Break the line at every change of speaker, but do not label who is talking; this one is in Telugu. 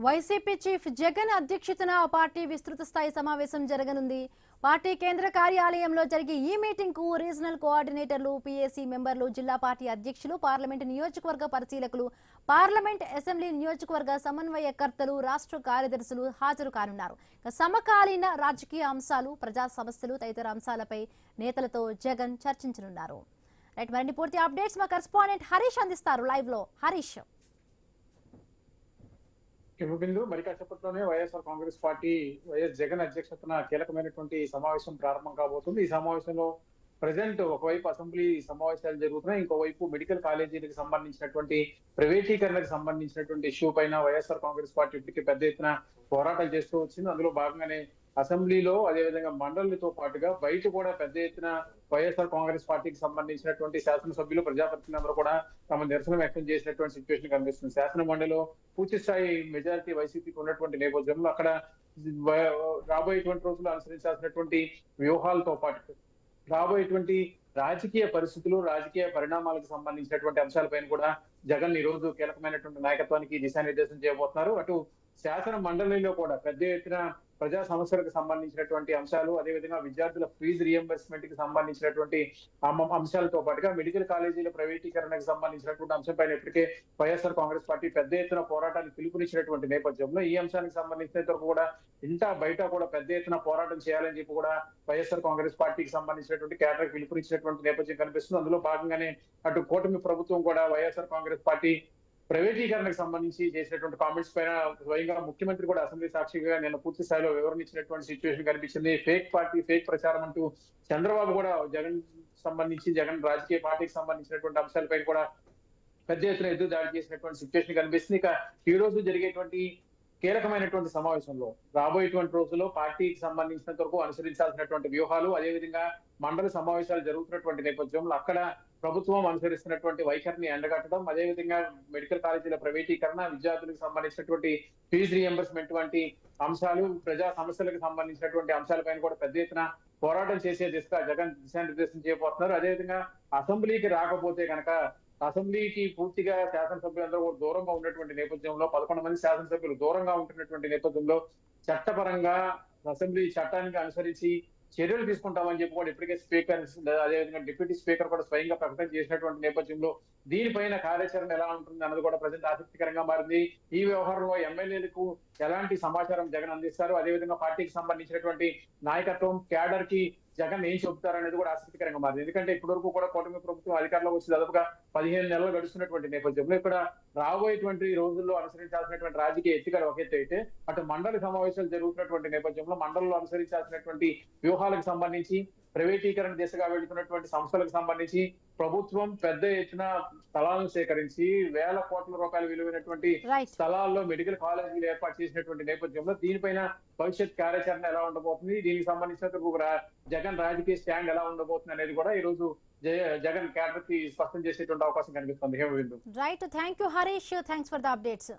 వైసీపీ చీఫ్ జగన్ అధ్యక్షతన పార్టీ విస్తృత స్థాయి సమావేశం జరగనుంది. పార్టీ కేంద్ర కార్యాలయంలో జరిగే ఈ మీటింగ్ కు రీజనల్ కోఆర్డినేటర్లు, పీఏసీ మెంబర్లు, జిల్లా పార్టీ అధ్యక్షులు, పార్లమెంట్ నియోజకవర్గ పరిశీలకులు, పార్లమెంట్ అసెంబ్లీ నియోజకవర్గ సమన్వయకర్తలు, రాష్ట్ర కార్యదర్శులు హాజరు కానున్నారు. సమకాలీన రాజకీయ అంశాలు, ప్రజా సమస్యలు తదితర అంశాలపై నేతలతో జగన్ చర్చించనున్నారు. రైట్, మరిన్ని పూర్తి అప్డేట్స్ మా కరెస్పాండెంట్ హరీష్ అందిస్తారు లైవ్ లో. హరీష్.
బిందు మరి కాసేపట్లోనే వైఎస్ఆర్ కాంగ్రెస్ పార్టీ వైఎస్ జగన్ అధ్యక్షతన కీలకమైనటువంటి సమావేశం ప్రారంభం కాబోతుంది. ఈ సమావేశంలో ప్రజెంట్ ఒకవైపు అసెంబ్లీ సమావేశాలు జరుగుతున్నాయి, ఇంకోవైపు మెడికల్ కాలేజీలకు సంబంధించినటువంటి ప్రైవేటీకరణకు సంబంధించినటువంటి ఇష్యూ పైన వైఎస్ఆర్ కాంగ్రెస్ పార్టీ ఇప్పటికీ పెద్ద ఎత్తున పోరాటాలు చేస్తూ వచ్చింది. అందులో భాగంగానే అసెంబ్లీలో అదేవిధంగా మండలితో పాటుగా బయట కూడా పెద్ద ఎత్తున వైఎస్ఆర్ కాంగ్రెస్ పార్టీకి సంబంధించినటువంటి శాసనసభ్యులు, ప్రజాప్రతినిధులందరూ కూడా తమ నిరసన వ్యక్తం చేసినటువంటి సిచ్యువేషన్ కనిపిస్తుంది. శాసన మండలిలో పూర్తి స్థాయి మెజారిటీ వైసీపీకి ఉన్నటువంటి నేపథ్యంలో అక్కడ రాబోయేటువంటి రోజుల్లో అనుసరించాల్సినటువంటి వ్యూహాలతో పాటు రాబోయేటువంటి రాజకీయ పరిస్థితులు, రాజకీయ పరిణామాలకు సంబంధించినటువంటి అంశాలపైన కూడా జగన్ ఈ రోజు కీలకమైనటువంటి నాయకత్వానికి దిశానిర్దేశం చేయబోతున్నారు. అటు శాసన మండలిలో కూడా పెద్ద ఎత్తున ప్రజా సమస్యలకు సంబంధించినటువంటి అంశాలు, అదేవిధంగా విద్యార్థుల ఫీజు రియంబర్స్మెంట్ కి సంబంధించినటువంటి అంశాలతో పాటుగా మెడికల్ కాలేజీల ప్రైవేటీకరణకు సంబంధించినటువంటి అంశంపైన ఇప్పటికే వైఎస్ఆర్ కాంగ్రెస్ పార్టీ పెద్ద ఎత్తున పోరాటానికి పిలుపునిచ్చినటువంటి నేపథ్యంలో ఈ అంశానికి సంబంధించినంత వరకు కూడా ఇంటా బయట కూడా పెద్ద ఎత్తున పోరాటం చేయాలని చెప్పి కూడా వైఎస్ఆర్ కాంగ్రెస్ పార్టీకి సంబంధించినటువంటి కేడర్ పిలుపునిచ్చినటువంటి నేపథ్యం కనిపిస్తుంది. అందులో భాగంగానే అటు కూటమి ప్రభుత్వం కూడా వైఎస్ఆర్ కాంగ్రెస్ పార్టీ ప్రైవేటీకరణకు సంబంధించి చేసినటువంటి కామెంట్స్ పైన స్వయంగా ముఖ్యమంత్రి కూడా అసెంబ్లీ సాక్షిగా నిన్న పూర్తి స్థాయిలో వివరణ ఇచ్చినటువంటి సిచ్యువేషన్ కనిపించింది. ఫేక్ పార్టీ, ఫేక్ ప్రచారం అంటూ చంద్రబాబు కూడా జగన్ రాజకీయ పార్టీకి సంబంధించినటువంటి అంశాలపై కూడా పెద్ద ఎత్తున ఎదురు దాడి చేసినటువంటి సిచ్యువేషన్ కనిపిస్తుంది. ఇక ఈ రోజు జరిగేటువంటి కీలకమైనటువంటి సమావేశంలో రాబోయేటువంటి రోజుల్లో పార్టీకి సంబంధించినంత వరకు అనుసరించాల్సినటువంటి వ్యూహాలు, అదేవిధంగా మండలి సమావేశాలు జరుగుతున్నటువంటి నేపథ్యంలో అక్కడ ప్రభుత్వం అనుసరిస్తున్నటువంటి వైఖరిని ఎండగట్టడం, అదేవిధంగా మెడికల్ కాలేజీల ప్రైవేటీకరణ, విద్యార్థులకు సంబంధించినటువంటి ఫీజు రియంబర్స్మెంట్ వంటి అంశాలు, ప్రజా సమస్యలకు సంబంధించినటువంటి అంశాలపైన కూడా పెద్ద ఎత్తున పోరాటం చేసే దిశగా జగన్ దిశానిర్దేశం చేయబోతున్నారు. అదేవిధంగా అసెంబ్లీకి రాకపోతే కనుక అసెంబ్లీకి పూర్తిగా శాసనసభ్యులందరూ దూరంగా ఉన్నటువంటి నేపథ్యంలో 11 మంది శాసనసభ్యులు దూరంగా ఉంటున్నటువంటి నేపథ్యంలో చట్టపరంగా అసెంబ్లీ చట్టానికి అనుసరించి చర్యలు తీసుకుంటామని చెప్పి కూడా ఇప్పటికే స్పీకర్, అదేవిధంగా డిప్యూటీ స్పీకర్ కూడా స్వయంగా ప్రకటన చేసినటువంటి నేపథ్యంలో దీనిపైన కార్యాచరణ ఎలా ఉంటుంది అన్నది కూడా ప్రజెంట్ ఆసక్తికరంగా మారింది. ఈ వ్యవహారంలో ఎమ్మెల్యేలకు ఎలాంటి సమాచారం జగన్ అందిస్తారు, అదేవిధంగా పార్టీకి సంబంధించినటువంటి నాయకత్వం, క్యాడర్ కి జగన్ ఏం చెబుతారు అనేది కూడా ఆసక్తికరంగా మారింది. ఎందుకంటే ఇప్పటి వరకు కూడా కూటమి ప్రభుత్వం అధికారంలో వచ్చి దాదాపుగా 15 నెలలు గడుస్తున్నటువంటి నేపథ్యంలో ఇక్కడ రాబోయేటువంటి రోజుల్లో అనుసరించాల్సినటువంటి రాజకీయ ఎత్తుగడ ఒక ఎత్తు అయితే, అటు మండలి సమావేశాలు జరుగుతున్నటువంటి నేపథ్యంలో మండలిలో అనుసరించాల్సినటువంటి వ్యూహాలకు సంబంధించి, ప్రైవేటీకరణ దిశగా వెళ్తున్నటువంటి సంస్థలకు సంబంధించి ప్రభుత్వం పెద్ద ఎత్తున స్థలాలను సేకరించి వేల కోట్ల రూపాయలు విలువైనటువంటి స్థలాల్లో మెడికల్ కాలేజీలు ఏర్పాటు చేసినటువంటి నేపథ్యంలో దీనిపైన భవిష్యత్ కార్యాచరణ ఎలా ఉండబోతుంది, దీనికి సంబంధించిన జగన్ రాజకీయ స్టాండ్ ఎలా ఉండబోతుంది అనేది కూడా ఈ రోజు జగన్ క్యాడర్ కి స్పష్టం చేసేటువంటి అవకాశం కనిపిస్తుంది.
Right, thank you Harish, thanks for the updates.